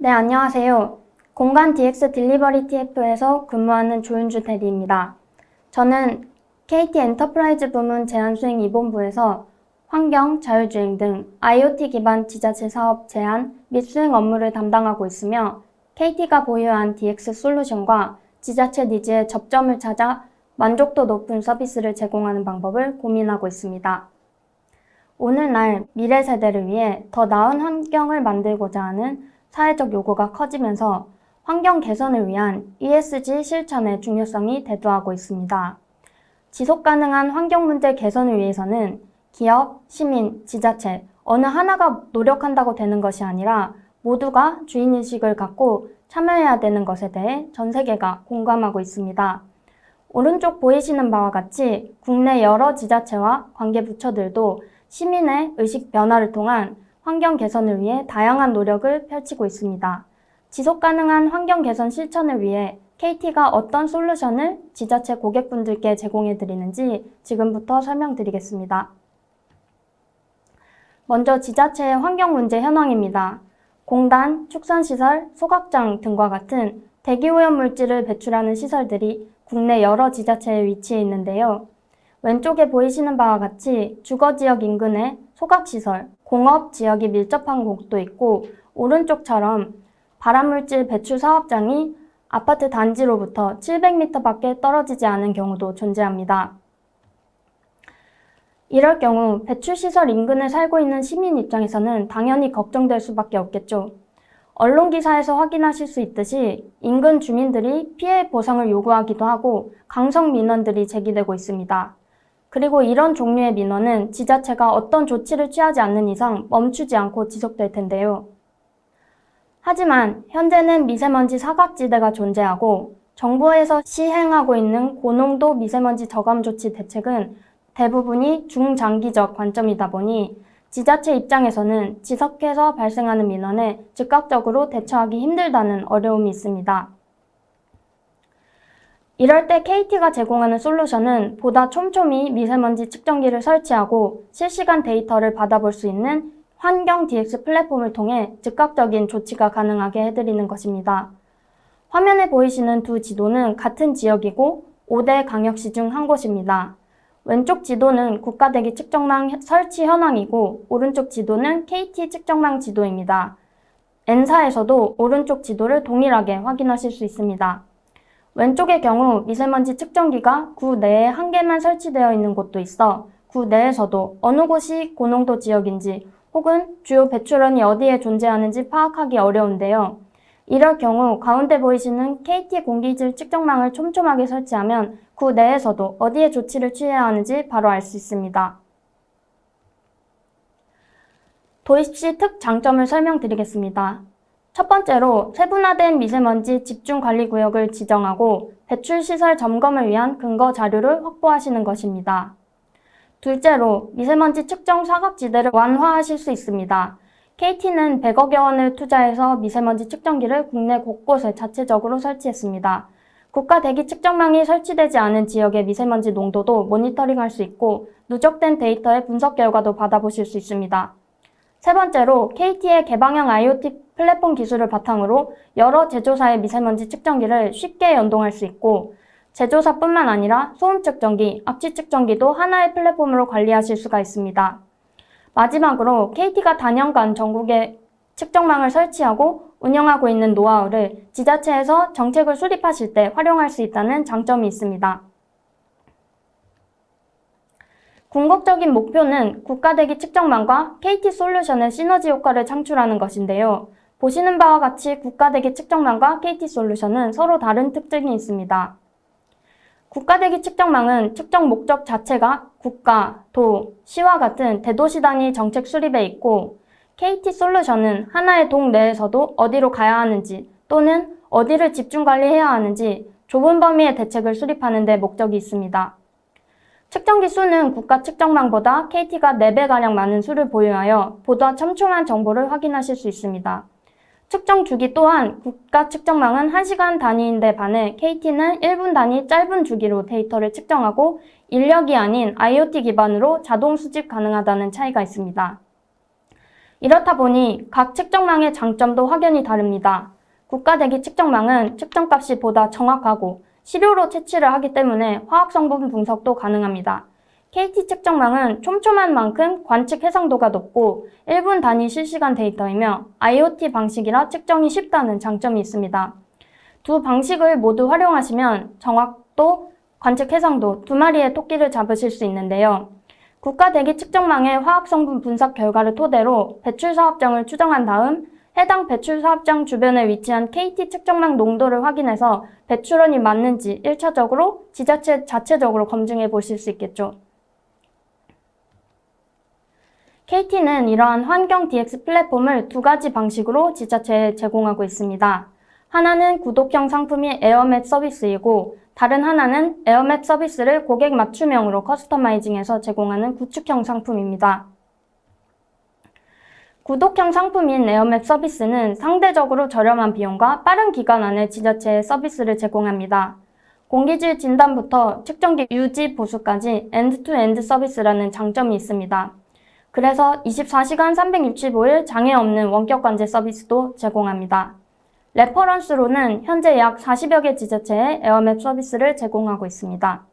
네, 안녕하세요. 공간 DX 딜리버리 TF에서 근무하는 조윤주 대리입니다. 저는 KT 엔터프라이즈 부문 제안수행 2본부에서 환경, 자율주행 등 IoT 기반 지자체 사업 제안 및 수행 업무를 담당하고 있으며 KT가 보유한 DX 솔루션과 지자체 니즈의 접점을 찾아 만족도 높은 서비스를 제공하는 방법을 고민하고 있습니다. 오늘날 미래 세대를 위해 더 나은 환경을 만들고자 하는 사회적 요구가 커지면서 환경 개선을 위한 ESG 실천의 중요성이 대두하고 있습니다. 지속 가능한 환경 문제 개선을 위해서는 기업, 시민, 지자체 어느 하나가 노력한다고 되는 것이 아니라 모두가 주인의식을 갖고 참여해야 되는 것에 대해 전 세계가 공감하고 있습니다. 오른쪽 보이시는 바와 같이 국내 여러 지자체와 관계부처들도 시민의 의식 변화를 통한 환경 개선을 위해 다양한 노력을 펼치고 있습니다. 지속 가능한 환경 개선 실천을 위해 KT가 어떤 솔루션을 지자체 고객분들께 제공해 드리는지 지금부터 설명드리겠습니다. 먼저 지자체의 환경 문제 현황입니다. 공단, 축산시설, 소각장 등과 같은 대기오염 물질을 배출하는 시설들이 국내 여러 지자체에 위치해 있는데요. 왼쪽에 보이시는 바와 같이 주거지역 인근에 소각시설, 공업 지역이 밀접한 곳도 있고 오른쪽처럼 발암물질 배출 사업장이 아파트 단지로부터 700m 밖에 떨어지지 않은 경우도 존재합니다. 이럴 경우 배출시설 인근에 살고 있는 시민 입장에서는 당연히 걱정될 수밖에 없겠죠. 언론 기사에서 확인하실 수 있듯이 인근 주민들이 피해 보상을 요구하기도 하고 강성 민원들이 제기되고 있습니다. 그리고 이런 종류의 민원은 지자체가 어떤 조치를 취하지 않는 이상 멈추지 않고 지속될 텐데요. 하지만 현재는 미세먼지 사각지대가 존재하고 정부에서 시행하고 있는 고농도 미세먼지 저감 조치 대책은 대부분이 중장기적 관점이다 보니 지자체 입장에서는 지속해서 발생하는 민원에 즉각적으로 대처하기 힘들다는 어려움이 있습니다. 이럴 때 KT가 제공하는 솔루션은 보다 촘촘히 미세먼지 측정기를 설치하고 실시간 데이터를 받아볼 수 있는 환경 DX 플랫폼을 통해 즉각적인 조치가 가능하게 해드리는 것입니다. 화면에 보이시는 두 지도는 같은 지역이고 5대 강역시 중 한 곳입니다. 왼쪽 지도는 국가대기 측정망 설치 현황이고 오른쪽 지도는 KT 측정망 지도입니다. N사에서도 오른쪽 지도를 동일하게 확인하실 수 있습니다. 왼쪽의 경우 미세먼지 측정기가 구 내에 한 개만 설치되어 있는 곳도 있어 구 내에서도 어느 곳이 고농도 지역인지 혹은 주요 배출원이 어디에 존재하는지 파악하기 어려운데요. 이럴 경우 가운데 보이시는 KT 공기질 측정망을 촘촘하게 설치하면 구 내에서도 어디에 조치를 취해야 하는지 바로 알 수 있습니다. 도입 시 특장점을 설명드리겠습니다. 첫 번째로 세분화된 미세먼지 집중관리구역을 지정하고 배출시설 점검을 위한 근거 자료를 확보하시는 것입니다. 둘째로 미세먼지 측정 사각지대를 완화하실 수 있습니다. KT는 100억여 원을 투자해서 미세먼지 측정기를 국내 곳곳에 자체적으로 설치했습니다. 국가 대기 측정망이 설치되지 않은 지역의 미세먼지 농도도 모니터링할 수 있고 누적된 데이터의 분석 결과도 받아보실 수 있습니다. 세 번째로 KT의 개방형 IoT 플랫폼 기술을 바탕으로 여러 제조사의 미세먼지 측정기를 쉽게 연동할 수 있고 제조사뿐만 아니라 소음 측정기, 악취 측정기도 하나의 플랫폼으로 관리하실 수가 있습니다. 마지막으로 KT가 단연간 전국에 측정망을 설치하고 운영하고 있는 노하우를 지자체에서 정책을 수립하실 때 활용할 수 있다는 장점이 있습니다. 궁극적인 목표는 국가대기 측정망과 KT 솔루션의 시너지 효과를 창출하는 것인데요. 보시는 바와 같이 국가대기 측정망과 KT 솔루션은 서로 다른 특징이 있습니다. 국가대기 측정망은 측정 목적 자체가 국가, 도, 시와 같은 대도시 단위 정책 수립에 있고 KT 솔루션은 하나의 동 내에서도 어디로 가야 하는지 또는 어디를 집중 관리해야 하는지 좁은 범위의 대책을 수립하는 데 목적이 있습니다. 측정기 수는 국가 측정망보다 KT가 4배가량 많은 수를 보유하여 보다 촘촘한 정보를 확인하실 수 있습니다. 측정 주기 또한 국가 측정망은 1시간 단위인데 반해 KT는 1분 단위 짧은 주기로 데이터를 측정하고 인력이 아닌 IoT 기반으로 자동 수집 가능하다는 차이가 있습니다. 이렇다 보니 각 측정망의 장점도 확연히 다릅니다. 국가대기 측정망은 측정값이 보다 정확하고 시료로 채취를 하기 때문에 화학성분 분석도 가능합니다. KT 측정망은 촘촘한 만큼 관측 해상도가 높고 1분 단위 실시간 데이터이며 IoT 방식이라 측정이 쉽다는 장점이 있습니다. 두 방식을 모두 활용하시면 정확도, 관측 해상도 두 마리의 토끼를 잡으실 수 있는데요. 국가대기 측정망의 화학성분 분석 결과를 토대로 배출사업장을 추정한 다음 해당 배출사업장 주변에 위치한 KT 측정망 농도를 확인해서 배출원이 맞는지 1차적으로 지자체 자체적으로 검증해 보실 수 있겠죠. KT는 이러한 환경 DX 플랫폼을 두 가지 방식으로 지자체에 제공하고 있습니다. 하나는 구독형 상품인 에어맵 서비스이고 다른 하나는 에어맵 서비스를 고객 맞춤형으로 커스터마이징해서 제공하는 구축형 상품입니다. 구독형 상품인 에어맵 서비스는 상대적으로 저렴한 비용과 빠른 기간 안에 지자체에 서비스를 제공합니다. 공기질 진단부터 측정기 유지 보수까지 엔드투엔드 서비스라는 장점이 있습니다. 그래서 24시간 365일 장애 없는 원격 관제 서비스도 제공합니다. 레퍼런스로는 현재 약 40여 개 지자체에 에어맵 서비스를 제공하고 있습니다.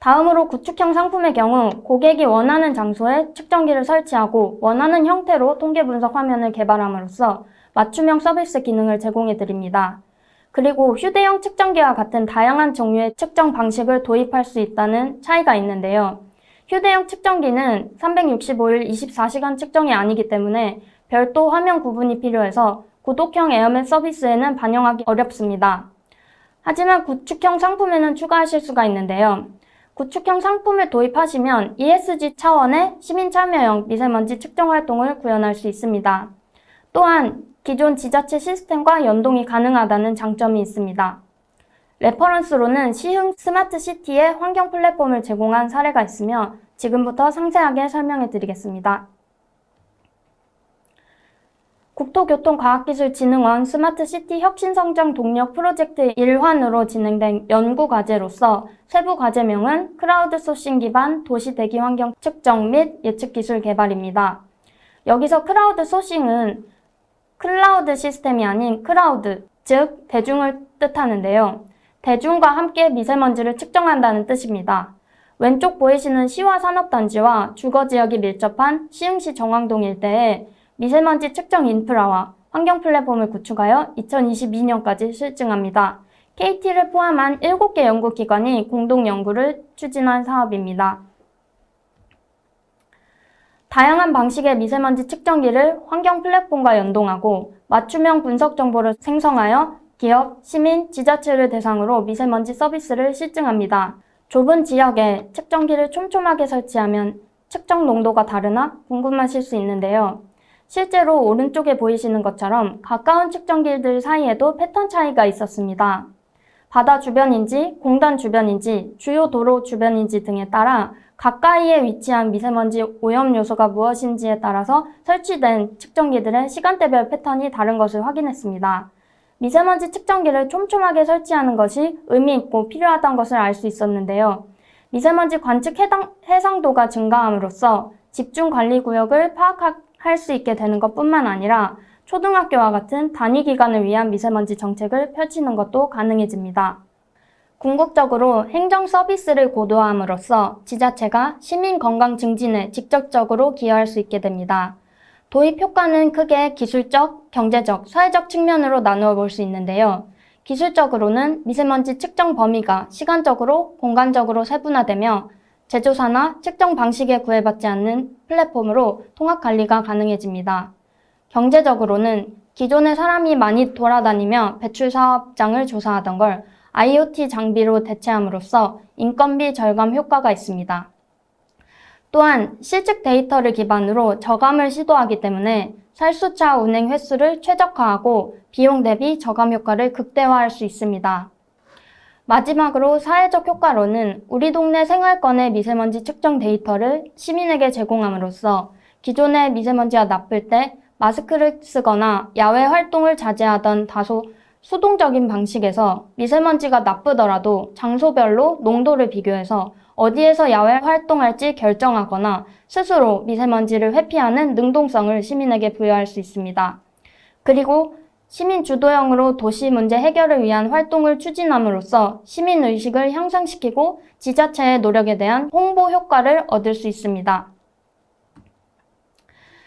다음으로 구축형 상품의 경우 고객이 원하는 장소에 측정기를 설치하고 원하는 형태로 통계 분석 화면을 개발함으로써 맞춤형 서비스 기능을 제공해 드립니다. 그리고 휴대용 측정기와 같은 다양한 종류의 측정 방식을 도입할 수 있다는 차이가 있는데요. 휴대용 측정기는 365일 24시간 측정이 아니기 때문에 별도 화면 구분이 필요해서 구독형 에어맵 서비스에는 반영하기 어렵습니다. 하지만 구축형 상품에는 추가하실 수가 있는데요. 구축형 상품을 도입하시면 ESG 차원의 시민 참여형 미세먼지 측정 활동을 구현할 수 있습니다. 또한 기존 지자체 시스템과 연동이 가능하다는 장점이 있습니다. 레퍼런스로는 시흥 스마트시티의 환경 플랫폼을 제공한 사례가 있으며 지금부터 상세하게 설명해 드리겠습니다. 국토교통과학기술진흥원 스마트시티 혁신성장 동력 프로젝트 일환으로 진행된 연구과제로서 세부 과제명은 크라우드 소싱 기반 도시 대기 환경 측정 및 예측 기술 개발입니다. 여기서 크라우드 소싱은 클라우드 시스템이 아닌 크라우드, 즉 대중을 뜻하는데요. 대중과 함께 미세먼지를 측정한다는 뜻입니다. 왼쪽 보이시는 시와 산업단지와 주거지역이 밀접한 시흥시 정왕동 일대에 미세먼지 측정 인프라와 환경 플랫폼을 구축하여 2022년까지 실증합니다. KT를 포함한 7개 연구기관이 공동 연구를 추진한 사업입니다. 다양한 방식의 미세먼지 측정기를 환경 플랫폼과 연동하고 맞춤형 분석 정보를 생성하여 기업, 시민, 지자체를 대상으로 미세먼지 서비스를 실증합니다. 좁은 지역에 측정기를 촘촘하게 설치하면 측정 농도가 다르나 궁금하실 수 있는데요. 실제로 오른쪽에 보이시는 것처럼 가까운 측정기들 사이에도 패턴 차이가 있었습니다. 바다 주변인지 공단 주변인지 주요 도로 주변인지 등에 따라 가까이에 위치한 미세먼지 오염 요소가 무엇인지에 따라서 설치된 측정기들의 시간대별 패턴이 다른 것을 확인했습니다. 미세먼지 측정기를 촘촘하게 설치하는 것이 의미 있고 필요하다는 것을 알 수 있었는데요. 미세먼지 관측 해상도가 증가함으로써 집중관리구역을 파악할 수 있게 되는 것뿐만 아니라 초등학교와 같은 단위기관을 위한 미세먼지 정책을 펼치는 것도 가능해집니다. 궁극적으로 행정 서비스를 고도화함으로써 지자체가 시민 건강 증진에 직접적으로 기여할 수 있게 됩니다. 도입 효과는 크게 기술적, 경제적, 사회적 측면으로 나누어 볼 수 있는데요. 기술적으로는 미세먼지 측정 범위가 시간적으로, 공간적으로 세분화되며 제조사나 측정 방식에 구애받지 않는 플랫폼으로 통합 관리가 가능해집니다. 경제적으로는 기존에 사람이 많이 돌아다니며 배출 사업장을 조사하던 걸 IoT 장비로 대체함으로써 인건비 절감 효과가 있습니다. 또한 실측 데이터를 기반으로 저감을 시도하기 때문에 살수차 운행 횟수를 최적화하고 비용 대비 저감 효과를 극대화할 수 있습니다. 마지막으로 사회적 효과로는 우리 동네 생활권의 미세먼지 측정 데이터를 시민에게 제공함으로써 기존의 미세먼지가 나쁠 때 마스크를 쓰거나 야외 활동을 자제하던 다소 수동적인 방식에서 미세먼지가 나쁘더라도 장소별로 농도를 비교해서 어디에서 야외 활동할지 결정하거나 스스로 미세먼지를 회피하는 능동성을 시민에게 부여할 수 있습니다. 그리고 시민 주도형으로 도시 문제 해결을 위한 활동을 추진함으로써 시민 의식을 향상시키고 지자체의 노력에 대한 홍보 효과를 얻을 수 있습니다.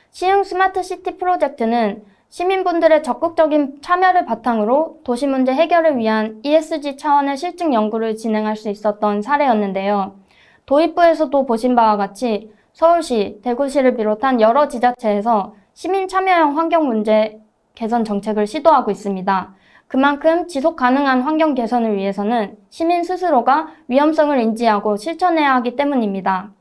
시흥 스마트시티 프로젝트는 시민분들의 적극적인 참여를 바탕으로 도시 문제 해결을 위한 ESG 차원의 실증 연구를 진행할 수 있었던 사례였는데요. 도입부에서도 보신 바와 같이 서울시, 대구시를 비롯한 여러 지자체에서 시민 참여형 환경 문제 개선 정책을 시도하고 있습니다. 그만큼 지속 가능한 환경 개선을 위해서는 시민 스스로가 위험성을 인지하고 실천해야 하기 때문입니다.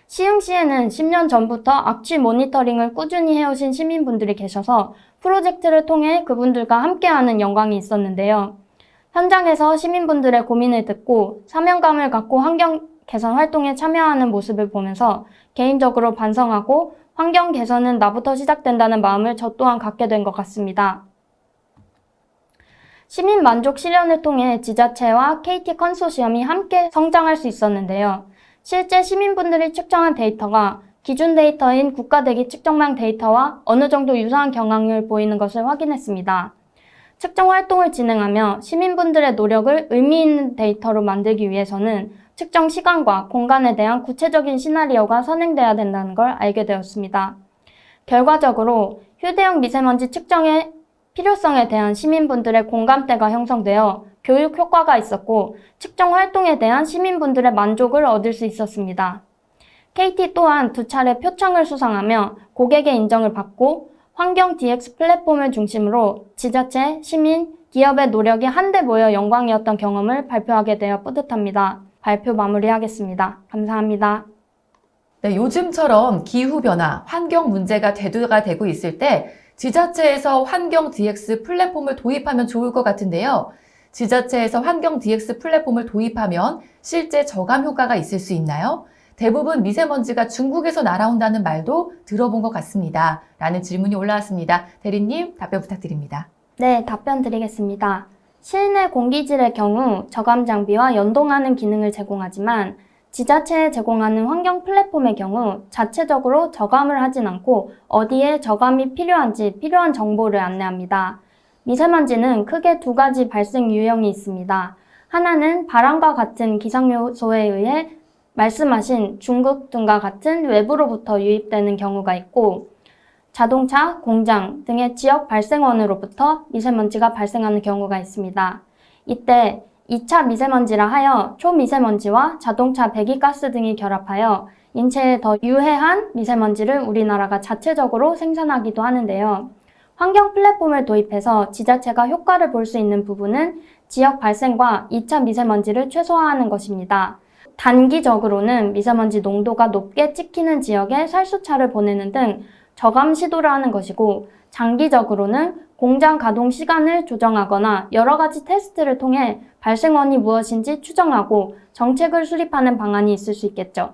시흥시에는 10년 전부터 악취 모니터링을 꾸준히 해오신 시민분들이 계셔서 프로젝트를 통해 그분들과 함께하는 영광이 있었는데요. 현장에서 시민분들의 고민을 듣고 사명감을 갖고 환경 개선 활동에 참여하는 모습을 보면서 개인적으로 반성하고 환경 개선은 나부터 시작된다는 마음을 저 또한 갖게 된 것 같습니다. 시민 만족 실현을 통해 지자체와 KT 컨소시엄이 함께 성장할 수 있었는데요. 실제 시민분들이 측정한 데이터가 기준 데이터인 국가대기 측정망 데이터와 어느 정도 유사한 경향을 보이는 것을 확인했습니다. 측정 활동을 진행하며 시민분들의 노력을 의미 있는 데이터로 만들기 위해서는 측정 시간과 공간에 대한 구체적인 시나리오가 선행돼야 된다는 걸 알게 되었습니다. 결과적으로 휴대용 미세먼지 측정의 필요성에 대한 시민분들의 공감대가 형성되어 교육 효과가 있었고 측정 활동에 대한 시민분들의 만족을 얻을 수 있었습니다. KT 또한 2차례 표창을 수상하며 고객의 인정을 받고 환경 DX 플랫폼을 중심으로 지자체, 시민, 기업의 노력이 한데 모여 영광이었던 경험을 발표하게 되어 뿌듯합니다. 발표 마무리하겠습니다. 감사합니다. 네, 요즘처럼 기후변화, 환경 문제가 대두가 되고 있을 때 지자체에서 환경 DX 플랫폼을 도입하면 좋을 것 같은데요. 지자체에서 환경 DX 플랫폼을 도입하면 실제 저감 효과가 있을 수 있나요? 대부분 미세먼지가 중국에서 날아온다는 말도 들어본 것 같습니다. 라는 질문이 올라왔습니다. 대리님, 답변 부탁드립니다. 네, 답변 드리겠습니다. 실내 공기질의 경우 저감 장비와 연동하는 기능을 제공하지만 지자체에 제공하는 환경 플랫폼의 경우 자체적으로 저감을 하진 않고 어디에 저감이 필요한지 필요한 정보를 안내합니다. 미세먼지는 크게 2가지 발생 유형이 있습니다. 하나는 바람과 같은 기상요소에 의해 말씀하신 중국 등과 같은 외부로부터 유입되는 경우가 있고 자동차, 공장 등의 지역 발생원으로부터 미세먼지가 발생하는 경우가 있습니다. 이때 2차 미세먼지라 하여 초미세먼지와 자동차 배기가스 등이 결합하여 인체에 더 유해한 미세먼지를 우리나라가 자체적으로 생산하기도 하는데요. 환경 플랫폼을 도입해서 지자체가 효과를 볼 수 있는 부분은 지역 발생과 2차 미세먼지를 최소화하는 것입니다. 단기적으로는 미세먼지 농도가 높게 찍히는 지역에 살수차를 보내는 등 저감 시도를 하는 것이고 장기적으로는 공장 가동 시간을 조정하거나 여러 가지 테스트를 통해 발생원이 무엇인지 추정하고 정책을 수립하는 방안이 있을 수 있겠죠.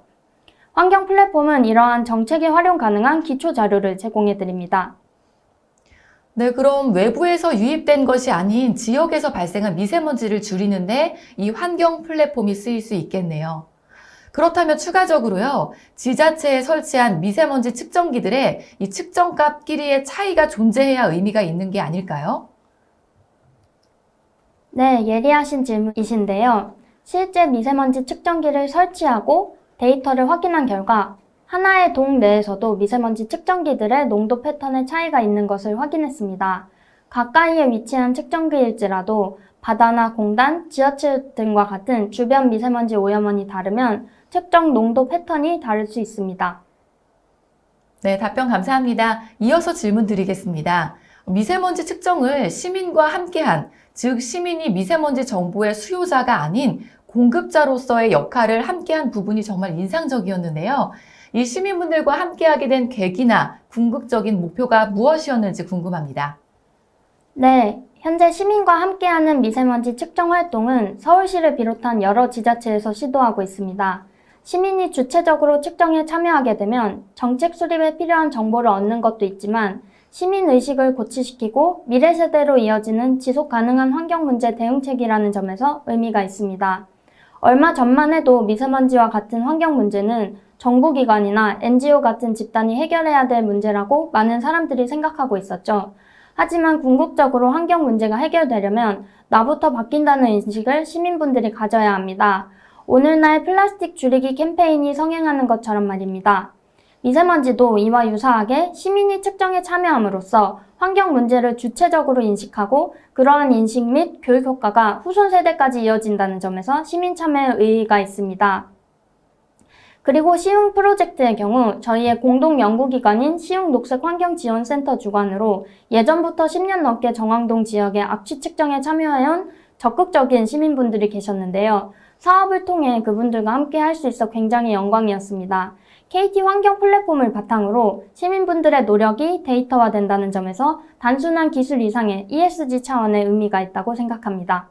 환경 플랫폼은 이러한 정책에 활용 가능한 기초 자료를 제공해 드립니다. 네, 그럼 외부에서 유입된 것이 아닌 지역에서 발생한 미세먼지를 줄이는데 이 환경 플랫폼이 쓰일 수 있겠네요. 그렇다면 추가적으로요, 지자체에 설치한 미세먼지 측정기들의 이 측정값끼리의 차이가 존재해야 의미가 있는 게 아닐까요? 네, 예리하신 질문이신데요. 실제 미세먼지 측정기를 설치하고 데이터를 확인한 결과 하나의 동 내에서도 미세먼지 측정기들의 농도 패턴의 차이가 있는 것을 확인했습니다. 가까이에 위치한 측정기일지라도 바다나 공단, 지하철 등과 같은 주변 미세먼지 오염원이 다르면 측정 농도 패턴이 다를 수 있습니다. 네, 답변 감사합니다. 이어서 질문 드리겠습니다. 미세먼지 측정을 시민과 함께한, 즉 시민이 미세먼지 정보의 수요자가 아닌 공급자로서의 역할을 함께한 부분이 정말 인상적이었는데요. 이 시민분들과 함께하게 된 계기나 궁극적인 목표가 무엇이었는지 궁금합니다. 네, 현재 시민과 함께하는 미세먼지 측정 활동은 서울시를 비롯한 여러 지자체에서 시도하고 있습니다. 시민이 주체적으로 측정에 참여하게 되면 정책 수립에 필요한 정보를 얻는 것도 있지만 시민의식을 고취시키고 미래 세대로 이어지는 지속 가능한 환경 문제 대응책이라는 점에서 의미가 있습니다. 얼마 전만 해도 미세먼지와 같은 환경 문제는 정부기관이나 NGO 같은 집단이 해결해야 될 문제라고 많은 사람들이 생각하고 있었죠. 하지만 궁극적으로 환경 문제가 해결되려면 나부터 바뀐다는 인식을 시민분들이 가져야 합니다. 오늘날 플라스틱 줄이기 캠페인이 성행하는 것처럼 말입니다. 미세먼지도 이와 유사하게 시민이 측정에 참여함으로써 환경 문제를 주체적으로 인식하고 그러한 인식 및 교육 효과가 후손 세대까지 이어진다는 점에서 시민 참여의 의의가 있습니다. 그리고 시흥 프로젝트의 경우 저희의 공동 연구기관인 시흥 녹색환경지원센터 주관으로 예전부터 10년 넘게 정왕동 지역의 악취 측정에 참여해온 적극적인 시민분들이 계셨는데요. 사업을 통해 그분들과 함께 할 수 있어 굉장히 영광이었습니다. KT 환경 플랫폼을 바탕으로 시민분들의 노력이 데이터화된다는 점에서 단순한 기술 이상의 ESG 차원의 의미가 있다고 생각합니다.